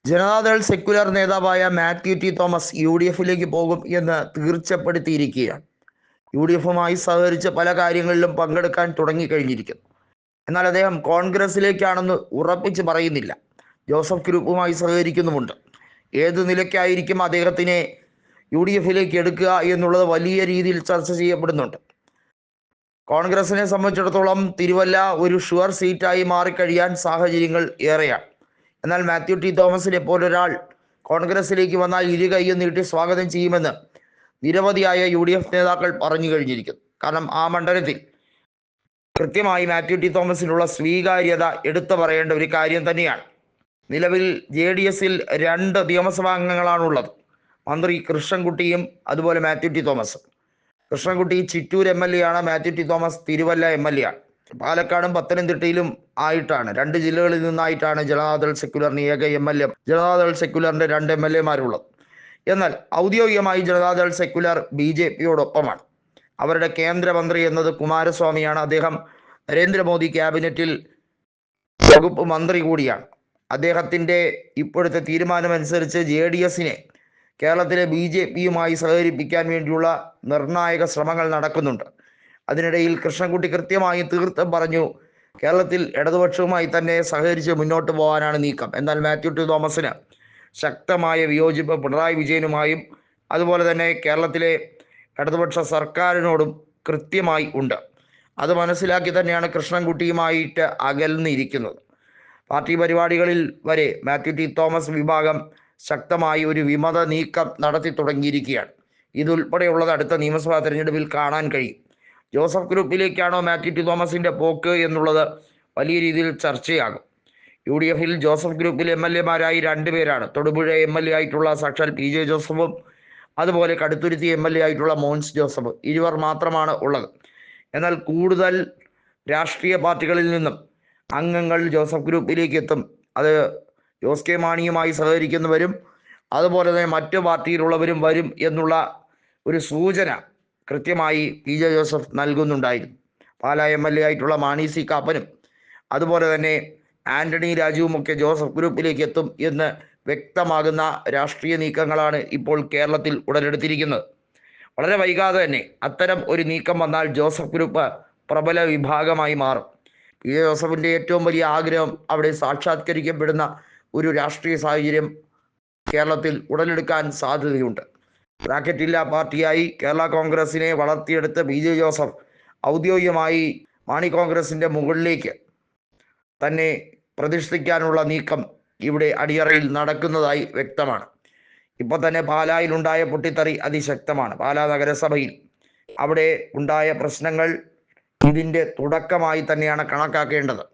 Janata Dal secular നേതാവായ Mathew T Thomas UDF-ലേക്ക് പോകും എന്ന് തീർച്ചപ്പെടുത്തിയിരിക്കുകയാണ്. UDF-മായി സഹകരിച്ച് പല കാര്യങ്ങളിലും പങ്കെടുക്കാൻ തുടങ്ങിക്കഴിഞ്ഞിരിക്കുന്നു. എന്നാൽ അദ്ദേഹം കോൺഗ്രസിലേക്കാണെന്ന് ഉറപ്പിച്ച് പറയുന്നില്ല. ജോസഫ് ഗ്രൂപ്പുമായി സഹകരിക്കുന്നുമുണ്ട്. ഏത് നിലയ്ക്കായിരിക്കും അദ്ദേഹത്തിനെ UDF-ലേക്ക് എടുക്കുക എന്നുള്ളത് വലിയ രീതിയിൽ ചർച്ച ചെയ്യപ്പെടുന്നുണ്ട്. കോൺഗ്രസിനെ സംബന്ധിച്ചിടത്തോളം തിരുവല്ല ഒരു ഷുവർ സീറ്റായി മാറിക്കഴിയാൻ സാഹചര്യങ്ങൾ ഏറെയാണ്. എന്നാൽ മാത്യു ടി തോമസിനെ പോലൊരാൾ കോൺഗ്രസിലേക്ക് വന്നാൽ ഇരുകൈയും നീട്ടി സ്വാഗതം ചെയ്യുമെന്ന് നിരവധിയായ UDF നേതാക്കൾ പറഞ്ഞു കഴിഞ്ഞിരിക്കുന്നു. കാരണം ആ മണ്ഡലത്തിൽ കൃത്യമായി മാത്യു ടി തോമസിനുള്ള സ്വീകാര്യത എടുത്തു പറയേണ്ട ഒരു കാര്യം തന്നെയാണ്. നിലവിൽ JDS-ൽ 2 നിയമസഭാ അംഗങ്ങളാണുള്ളത്. മന്ത്രി കൃഷ്ണൻകുട്ടിയും അതുപോലെ മാത്യു ടി തോമസും. കൃഷ്ണൻകുട്ടി ചിറ്റൂർ MLA ആണ്, Mathew T Thomas Thiruvalla MLA ആണ്. പാലക്കാടും പത്തനംതിട്ടയിലും ആയിട്ടാണ് 2 ജില്ലകളിൽ നിന്നായിട്ടാണ് ജനതാദൾ സെക്യുലറിന് ഏക MLA, ജനതാദൾ സെക്യുലറിന്റെ 2 MLA-മാരുള്ളത്. എന്നാൽ ഔദ്യോഗികമായി ജനതാദൾ സെക്യുലർ BJP-യോടൊപ്പമാണ്. അവരുടെ കേന്ദ്രമന്ത്രി എന്നത് കുമാരസ്വാമിയാണ്. അദ്ദേഹം നരേന്ദ്രമോദി ക്യാബിനറ്റിൽ വകുപ്പ് മന്ത്രി കൂടിയാണ്. അദ്ദേഹത്തിൻ്റെ ഇപ്പോഴത്തെ തീരുമാനമനുസരിച്ച് JDS-നെ കേരളത്തിലെ BJP-യുമായി സഹകരിപ്പിക്കാൻ വേണ്ടിയുള്ള നിർണായക ശ്രമങ്ങൾ നടക്കുന്നുണ്ട്. അതിനിടയിൽ കൃഷ്ണൻകുട്ടി കൃത്യമായി തീർത്തും പറഞ്ഞു, കേരളത്തിൽ ഇടതുപക്ഷവുമായി തന്നെ സഹകരിച്ച് മുന്നോട്ട് പോകാനാണ് നീക്കം. എന്നാൽ മാത്യു ടി തോമസിന് ശക്തമായ വിയോജിപ്പ് പിണറായി വിജയനുമായും അതുപോലെ തന്നെ കേരളത്തിലെ ഇടതുപക്ഷ സർക്കാരിനോടും കൃത്യമായി ഉണ്ട്. അത് മനസ്സിലാക്കി തന്നെയാണ് കൃഷ്ണൻകുട്ടിയുമായിട്ട് അകന്നിരിക്കുന്നത്. പാർട്ടി പരിപാടികളിൽ വരെ മാത്യു ടി തോമസ് വിഭാഗം ശക്തമായി ഒരു വിമത നീക്കം നടത്തി തുടങ്ങിയിരിക്കുകയാണ്. ഇതുൾപ്പെടെയുള്ളത് അടുത്ത നിയമസഭാ തെരഞ്ഞെടുപ്പിൽ കാണാൻ കഴിയും. ജോസഫ് ഗ്രൂപ്പിലേക്കാണോ മാത്യു ടി തോമസിൻ്റെ പോക്ക് എന്നുള്ളത് വലിയ രീതിയിൽ ചർച്ചയാകും. UDF-ൽ ജോസഫ് ഗ്രൂപ്പിൽ MLA-മാരായി 2 പേരാണ്. തൊടുപുഴ MLA ആയിട്ടുള്ള സാക്ഷാൽ PJ ജോസഫും അതുപോലെ കടുത്തുരുത്തി MLA ആയിട്ടുള്ള മോൻസ് ജോസഫ്. ഇരുവർ മാത്രമാണ് ഉള്ളത്. എന്നാൽ കൂടുതൽ രാഷ്ട്രീയ പാർട്ടികളിൽ നിന്നും അംഗങ്ങൾ ജോസഫ് ഗ്രൂപ്പിലേക്ക് എത്തും. അത് ജോസ് കെ മാണിയുമായി സഹകരിക്കുന്നവരും അതുപോലെ തന്നെ മറ്റു പാർട്ടിയിലുള്ളവരും വരും എന്നുള്ള ഒരു സൂചന കൃത്യമായി PJ ജോസഫ് നൽകുന്നുണ്ടായിരുന്നു. പാലാ MLA ആയിട്ടുള്ള മാണി സി കാപ്പനും അതുപോലെ തന്നെ ആന്റണി രാജുവുമൊക്കെ ജോസഫ് ഗ്രൂപ്പിലേക്ക് എത്തും എന്ന് വ്യക്തമാകുന്ന രാഷ്ട്രീയ നീക്കങ്ങളാണ് ഇപ്പോൾ കേരളത്തിൽ ഉടലെടുത്തിരിക്കുന്നത്. വളരെ വൈകാതെ തന്നെ അത്തരം ഒരു നീക്കം വന്നാൽ ജോസഫ് ഗ്രൂപ്പ് പ്രബല വിഭാഗമായി മാറും. PJ ജോസഫിൻ്റെ ഏറ്റവും വലിയ ആഗ്രഹം അവിടെ സാക്ഷാത്കരിക്കപ്പെടുന്ന ഒരു രാഷ്ട്രീയ സാഹചര്യം കേരളത്തിൽ ഉടലെടുക്കാൻ സാധ്യതയുണ്ട്. ബ്രാക്കറ്റില്ല പാർട്ടിയായി കേരള കോൺഗ്രസിനെ വളർത്തിയെടുത്ത് PJ ജോസഫ് ഔദ്യോഗികമായി മാണി കോൺഗ്രസിൻ്റെ മുകളിലേക്ക് തന്നെ പ്രതിഷ്ഠിക്കാനുള്ള നീക്കം ഇവിടെ അടിയറയിൽ നടക്കുന്നതായി വ്യക്തമാണ്. ഇപ്പോൾ തന്നെ പാലായിലുണ്ടായ പൊട്ടിത്തെറി അതിശക്തമാണ്. പാലാ നഗരസഭയിൽ അവിടെ ഉണ്ടായ പ്രശ്നങ്ങൾ ഇതിൻ്റെ തുടക്കമായി തന്നെയാണ് കണക്കാക്കേണ്ടത്.